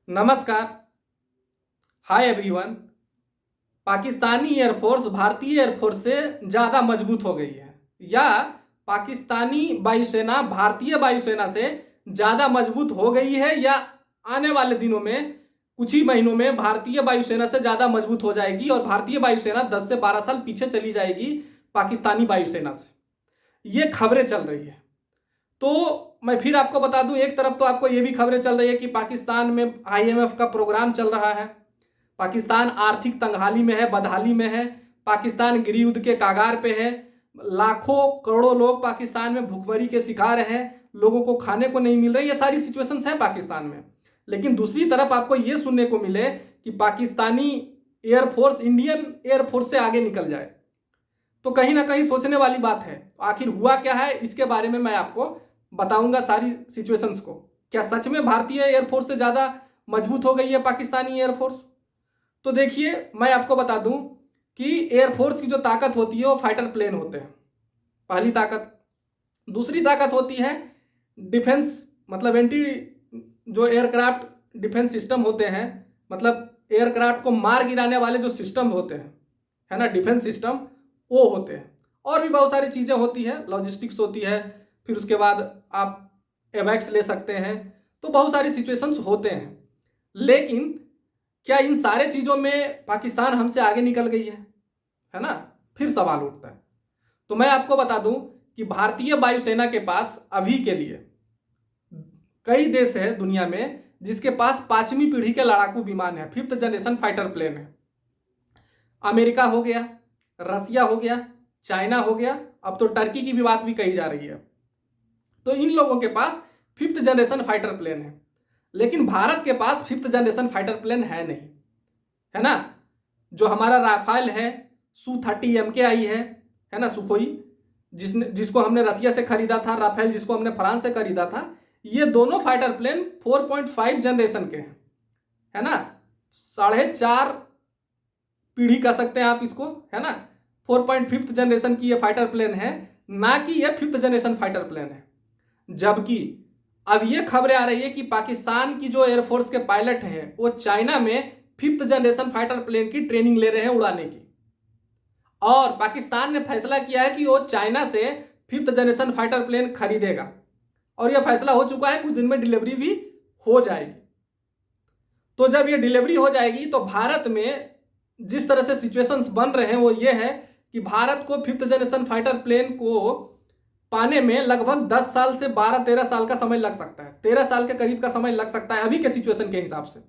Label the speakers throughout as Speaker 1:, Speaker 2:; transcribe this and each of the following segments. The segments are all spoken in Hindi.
Speaker 1: नमस्कार। Hi everyone. पाकिस्तानी एयरफोर्स भारतीय एयरफोर्स से ज़्यादा मजबूत हो गई है, या पाकिस्तानी वायुसेना भारतीय वायुसेना से ज़्यादा मजबूत हो गई है, या आने वाले दिनों में कुछ ही महीनों में भारतीय वायुसेना से ज़्यादा मजबूत हो जाएगी और भारतीय वायुसेना 10 से 12 साल पीछे चली जाएगी पाकिस्तानी वायुसेना से। ये खबरें चल रही है। तो मैं फिर आपको बता दूं, एक तरफ तो आपको ये भी खबरें चल रही है कि पाकिस्तान में आईएमएफ का प्रोग्राम चल रहा है। पाकिस्तान आर्थिक तंगहाली में है, बदहाली में है। पाकिस्तान गृहयुद्ध के कागार पे है। लाखों करोड़ों लोग पाकिस्तान में भूखमरी के शिकार हैं। लोगों को खाने को नहीं मिल रही। ये सारी सिचुएशंस हैं पाकिस्तान में। लेकिन दूसरी तरफ आपको ये सुनने को मिले कि पाकिस्तानी एयरफोर्स इंडियन एयरफोर्स से आगे निकल जाए, तो कहीं ना कहीं सोचने वाली बात है। आखिर हुआ क्या है, इसके बारे में मैं आपको बताऊंगा सारी सिचुएशंस को। क्या सच में भारतीय एयरफोर्स से ज़्यादा मजबूत हो गई है पाकिस्तानी एयरफोर्स? तो देखिए, मैं आपको बता दूं कि एयरफोर्स की जो ताकत होती है वो फाइटर प्लेन होते हैं, पहली ताकत। दूसरी ताकत होती है डिफेंस, मतलब एंटी जो एयरक्राफ्ट डिफेंस सिस्टम होते हैं, मतलब एयरक्राफ्ट को मार गिराने वाले जो सिस्टम होते हैं, है ना, डिफेंस सिस्टम, वो होते हैं। और भी बहुत सारी चीज़ें होती है, लॉजिस्टिक्स होती है, फिर उसके बाद आप एवैक्स ले सकते हैं। तो बहुत सारी सिचुएशंस होते हैं। लेकिन क्या इन सारे चीज़ों में पाकिस्तान हमसे आगे निकल गई है ना? फिर सवाल उठता है। तो मैं आपको बता दूं कि भारतीय वायुसेना के पास अभी के लिए कई देश है दुनिया में जिसके पास 5वीं पीढ़ी के लड़ाकू विमान है, 5th जनरेशन फाइटर प्लेन है। अमेरिका हो गया, रसिया हो गया, चाइना हो गया, अब तो टर्की की भी बात भी कही जा रही है। तो इन लोगों के पास 5th जनरेशन फाइटर प्लेन है। लेकिन भारत के पास 5th जनरेशन फाइटर प्लेन है नहीं, है ना? जो हमारा राफेल है, Su-30 MKI है ना, सुखोई, जिसको हमने रसिया से खरीदा था, राफेल जिसको हमने फ्रांस से खरीदा था, ये दोनों फाइटर प्लेन 4.5 जनरेशन के हैं, है ना? 4.5 पीढ़ी कह सकते हैं आप इसको, है ना? 4.5 जनरेशन की ये फाइटर प्लेन है, ना कि ये 5th जनरेशन फाइटर प्लेन है। जबकि अब ये खबरें आ रही है कि पाकिस्तान की जो एयरफोर्स के पायलट हैं वो चाइना में 5th जनरेशन फाइटर प्लेन की ट्रेनिंग ले रहे हैं उड़ाने की। और पाकिस्तान ने फैसला किया है कि वो चाइना से 5th जनरेशन फाइटर प्लेन खरीदेगा, और यह फैसला हो चुका है, कुछ दिन में डिलीवरी भी हो जाएगी। तो जब ये डिलीवरी हो जाएगी तो भारत में जिस तरह से सिचुएशंस बन रहे हैं वो ये है कि भारत को 5th जनरेशन फाइटर प्लेन को पाने में लगभग 10 साल से 12-13 साल का समय लग सकता है। 13 साल के करीब का समय लग सकता है अभी के सिचुएशन के हिसाब से।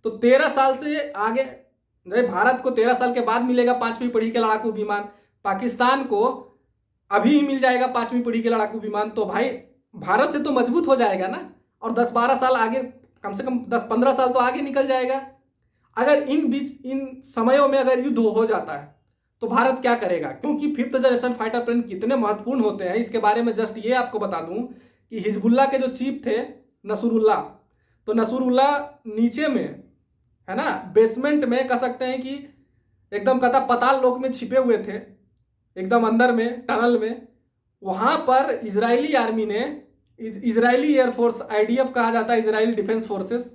Speaker 1: तो 13 साल से आगे, भारत को 13 साल के बाद मिलेगा 5वीं पीढ़ी के लड़ाकू विमान, पाकिस्तान को अभी ही मिल जाएगा 5वीं पीढ़ी के लड़ाकू विमान। तो भाई भारत से तो मजबूत हो जाएगा ना, और 10-12 साल आगे, कम से कम 10-15 साल तो आगे निकल जाएगा। अगर इन समयों में अगर युद्ध हो जाता है तो भारत क्या करेगा? क्योंकि 5th जनरेशन फाइटर प्लेन कितने महत्वपूर्ण होते हैं इसके बारे में जस्ट ये आपको बता दूं कि हिजबुल्लाह के जो चीफ थे नसरुल्लाह, तो नसरुल्लाह नीचे में, है ना, बेसमेंट में कह सकते हैं कि एकदम कथा पताल लोक में छिपे हुए थे, एकदम अंदर में टनल में। वहां पर इजरायली आर्मी ने, इजरायली एयरफोर्स, IDF कहा जाता है, इजरायली डिफेंस फोर्सेस,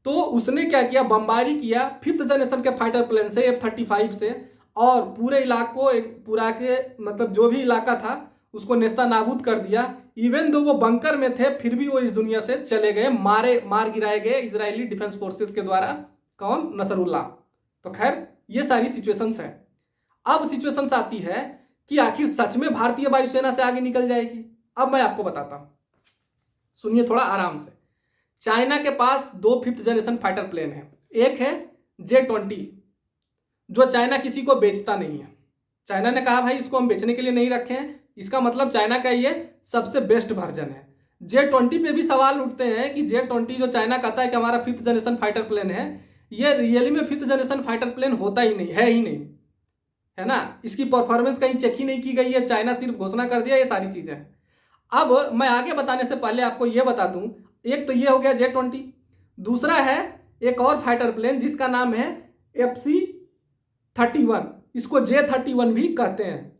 Speaker 1: तो उसने क्या किया, बमबारी किया 5th जनरेशन के फाइटर प्लेन से, F-35 से, और पूरे इलाकों, पूरा के मतलब जो भी इलाका था उसको नेस्ता नाबूद कर दिया। इवन दो वो बंकर में थे फिर भी वो इस दुनिया से चले गए, मार गिराए गए इजरायली डिफेंस फोर्सेस के द्वारा। कौन? नसरुल्लाह। तो खैर ये सारी सिचुएशंस है। अब सिचुएशंस आती है कि आखिर सच में भारतीय वायुसेना से आगे निकल जाएगी। अब मैं आपको बताता हूं, सुनिए थोड़ा आराम से। चाइना के पास 2 5th जनरेशन फाइटर प्लेन है। एक है J-20, जो चाइना किसी को बेचता नहीं है। चाइना ने कहा भाई इसको हम बेचने के लिए नहीं रखे हैं, इसका मतलब चाइना का ये सबसे बेस्ट वर्जन है। J-20 पे भी सवाल उठते हैं कि J-20 जो चाइना कहता है कि हमारा 5th जनरेशन फाइटर प्लेन है, ये रियली में 5th जनरेशन फाइटर प्लेन होता ही नहीं है, ही नहीं, है ना? इसकी परफॉर्मेंस कहीं चेक ही नहीं की गई है, चाइना सिर्फ घोषणा कर दिया, ये सारी चीजें हैं। अब मैं आगे बताने से पहले आपको यह बता दूं, एक तो ये हो गया J-20, दूसरा है एक और फाइटर प्लेन जिसका नाम है FC-31, इसको J-31 भी कहते हैं।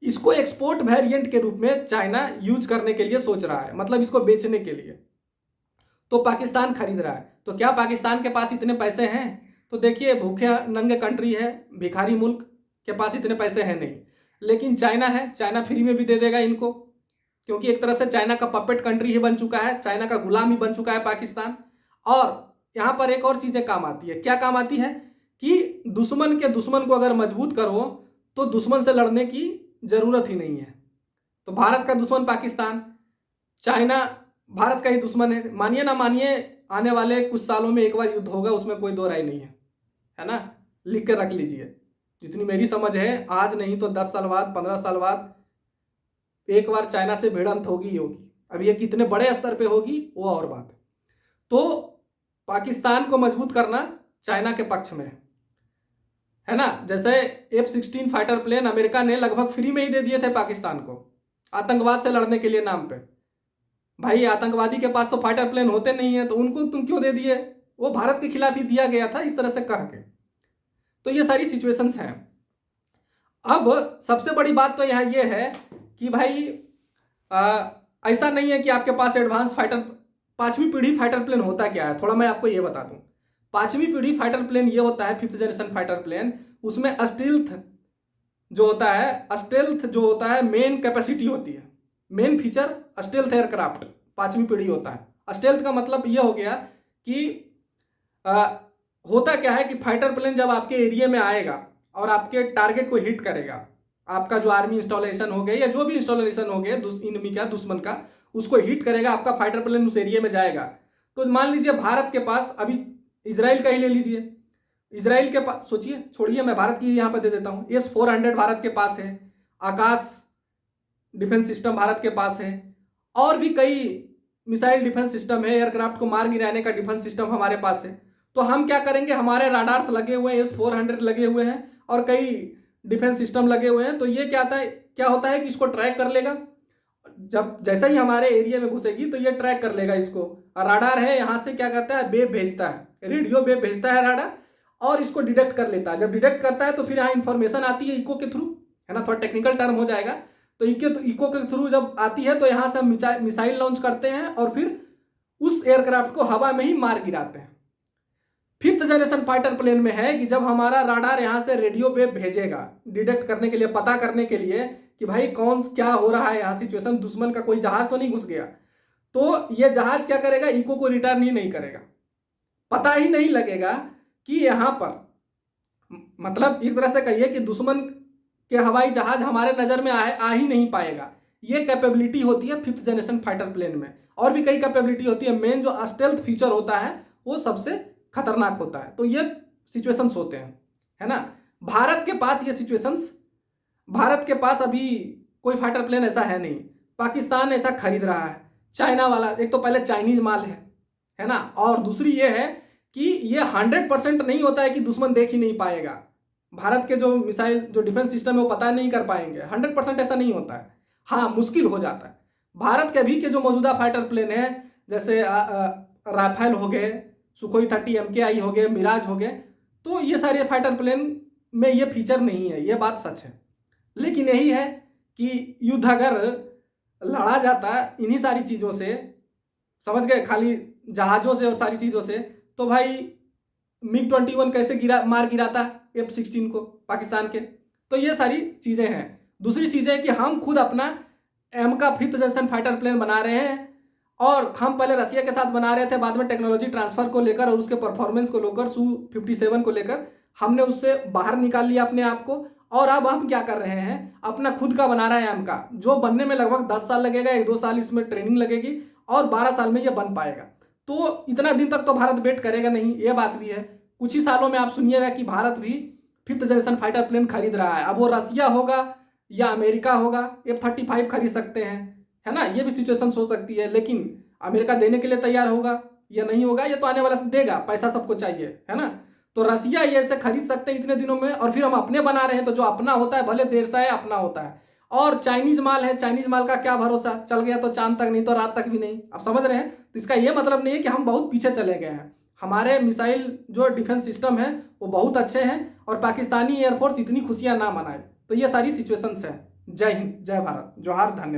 Speaker 1: इसको एक्सपोर्ट वेरिएंट के रूप में चाइना यूज करने के लिए सोच रहा है, मतलब इसको बेचने के लिए। तो पाकिस्तान खरीद रहा है। तो क्या पाकिस्तान के पास इतने पैसे हैं? तो देखिए, भूखे नंगे कंट्री है, भिखारी मुल्क के पास इतने पैसे हैं नहीं। लेकिन चाइना है, चाइना फ्री में भी दे देगा इनको, क्योंकि एक तरह से चाइना का पपेट कंट्री ही बन चुका है, चाइना का गुलाम ही बन चुका है पाकिस्तान। और यहाँ पर एक और चीज़ें काम आती है। क्या काम आती है कि दुश्मन के दुश्मन को अगर मजबूत करो तो दुश्मन से लड़ने की ज़रूरत ही नहीं है। तो भारत का दुश्मन पाकिस्तान, चाइना भारत का ही दुश्मन है। मानिए ना मानिए, आने वाले कुछ सालों में एक बार युद्ध होगा, उसमें कोई दो राय नहीं है ना। लिख कर रख लीजिए। जितनी मेरी समझ है, आज नहीं तो 10 साल बाद, 15 साल बाद एक बार चाइना से भिड़ंत होगी ही होगी। अब ये कितने बड़े स्तर पे होगी वो और बात है। तो पाकिस्तान को मजबूत करना चाइना के पक्ष में है ना। जैसे F-16 फाइटर प्लेन अमेरिका ने लगभग फ्री में ही दे दिए थे पाकिस्तान को, आतंकवाद से लड़ने के लिए नाम पे। भाई, आतंकवादी के पास तो फाइटर प्लेन होते नहीं है, तो उनको तुम क्यों दे दिए? वो भारत के खिलाफ ही दिया गया था, इस तरह से कह के। तो ये सारी सिचुएशंस हैं। अब सबसे बड़ी बात तो यहाँ ये है कि भाई ऐसा नहीं है कि आपके पास एडवांस फाइटर, 5वीं पीढ़ी फाइटर प्लेन होता क्या है, थोड़ा मैं आपको ये बता दूं। 5वीं पीढ़ी फाइटर प्लेन ये होता है, 5th जनरेशन फाइटर प्लेन। उसमें स्टील्थ जो होता है, स्टेल्थ जो होता है, मेन कैपेसिटी होती है, मेन फीचर स्टेल्थ एयरक्राफ्ट 5वीं पीढ़ी होता है। स्टेल्थ का मतलब ये हो गया कि होता क्या है कि फाइटर प्लेन जब आपके एरिया में आएगा और आपके टारगेट को हिट करेगा, आपका जो आर्मी इंस्टॉलेशन हो गया या जो भी इंस्टॉलेशन हो गया इनमी का, दुश्मन का, उसको हिट करेगा, आपका फाइटर प्लेन उस एरिया में जाएगा। तो मान लीजिए भारत के पास, अभी इजराइल का ही ले लीजिए, इजराइल के पास, सोचिए, छोड़िए, मैं भारत की यहाँ पर दे देता हूँ। S-400 भारत के पास है, आकाश डिफेंस सिस्टम भारत के पास है, और भी कई मिसाइल डिफेंस सिस्टम है, एयरक्राफ्ट को मार गिराने का डिफेंस सिस्टम हमारे पास है। तो हम क्या करेंगे, हमारे राडार्स लगे हुए हैं, S-400 लगे हुए हैं और कई डिफेंस सिस्टम लगे हुए हैं। तो ये क्या होता है कि इसको ट्रैक कर लेगा। जब जैसा ही हमारे एरिया में घुसेगी तो ये ट्रैक कर लेगा इसको। और राडार है, यहाँ से क्या करता है, वेव भेजता है, रेडियो वेव भेजता है राडार, और इसको डिटेक्ट कर लेता है। जब डिटेक्ट करता है तो फिर यहाँ इंफॉर्मेशन आती है इको के थ्रू, है ना, थोड़ा टेक्निकल टर्म हो जाएगा। तो इको के थ्रू जब आती है तो यहाँ से हम मिसाइल लॉन्च करते हैं और फिर उस एयरक्राफ्ट को हवा में ही मार गिराते हैं। 5th जनरेशन फाइटर प्लेन में है कि जब हमारा राडार यहाँ से रेडियो वेव भेजेगा डिटेक्ट करने के लिए, पता करने के लिए कि भाई कौन क्या हो रहा है यहाँ सिचुएशन, दुश्मन का कोई जहाज तो नहीं घुस गया, तो ये जहाज क्या करेगा, इको को रिटर्न ही नहीं करेगा, पता ही नहीं लगेगा कि यहाँ पर, मतलब एक तरह से कहिए कि दुश्मन के हवाई जहाज हमारे नज़र में आ ही नहीं पाएगा। ये कैपेबिलिटी होती है 5th जनरेशन फाइटर प्लेन में। और भी कई कैपेबिलिटी होती है, मेन जो स्टेल्थ फीचर होता है वो सबसे खतरनाक होता है। तो ये सिचुएशंस होते हैं, है ना। भारत के पास ये सिचुएशंस, भारत के पास अभी कोई फाइटर प्लेन ऐसा है नहीं। पाकिस्तान ऐसा खरीद रहा है, चाइना वाला, एक तो पहले चाइनीज माल है ना, और दूसरी ये है कि ये 100% नहीं होता है कि दुश्मन देख ही नहीं पाएगा। भारत के जो मिसाइल, जो डिफेंस सिस्टम है वो पता नहीं कर पाएंगे, 100% ऐसा नहीं होता है। हाँ, मुश्किल हो जाता है। भारत के अभी के जो मौजूदा फाइटर प्लेन है, जैसे राफेल हो गए, सुखोई 30 MKI हो गए, मिराज हो गए, तो ये सारे फाइटर प्लेन में ये फीचर नहीं है, ये बात सच है। लेकिन यही है कि युद्ध अगर लड़ा जाता इन्हीं सारी चीज़ों से, समझ गए, खाली जहाज़ों से और सारी चीज़ों से, तो भाई MiG-21 कैसे मार गिराता F-16 को पाकिस्तान के। तो ये सारी चीज़ें हैं। दूसरी चीज़ है कि हम खुद अपना M का 5th जनरेशन फाइटर प्लेन बना रहे हैं, और हम पहले रसिया के साथ बना रहे थे, बाद में टेक्नोलॉजी ट्रांसफ़र को लेकर और उसके परफॉर्मेंस को लेकर, Su-57 को लेकर हमने उससे बाहर निकाल लिया अपने आप को। और अब हम क्या कर रहे हैं, अपना खुद का बना रहे हैं M का, जो बनने में लगभग 10 साल लगेगा, 1-2 साल इसमें ट्रेनिंग लगेगी और 12 साल में ये बन पाएगा। तो इतना दिन तक तो भारत वेट करेगा नहीं, ये बात भी है। कुछ ही सालों में आप सुनिएगा कि भारत भी 5th जनरेशन फाइटर प्लेन खरीद रहा है। अब वो रसिया होगा या अमेरिका होगा, F-35 खरीद सकते हैं, है ना, ये भी सिचुएशन हो सकती है। लेकिन अमेरिका देने के लिए तैयार होगा या नहीं होगा, ये तो आने वाला से देगा, पैसा सबको चाहिए, है ना। तो रसिया ये ऐसे खरीद सकते हैं इतने दिनों में, और फिर हम अपने बना रहे हैं, तो जो अपना होता है भले देर से है, अपना होता है। और चाइनीज माल है, चाइनीज माल का क्या भरोसा, चल गया तो चांद तक, नहीं तो रात तक भी नहीं। आप समझ रहे हैं। तो इसका ये मतलब नहीं है कि हम बहुत पीछे चले गए हैं। हमारे मिसाइल जो डिफेंस सिस्टम है वो बहुत अच्छे हैं, और पाकिस्तानी एयरफोर्स इतनी खुशियां ना मनाए। तो ये सारी सिचुएशंस है। जय हिंद, जय भारत, जोहार, धन्यवाद।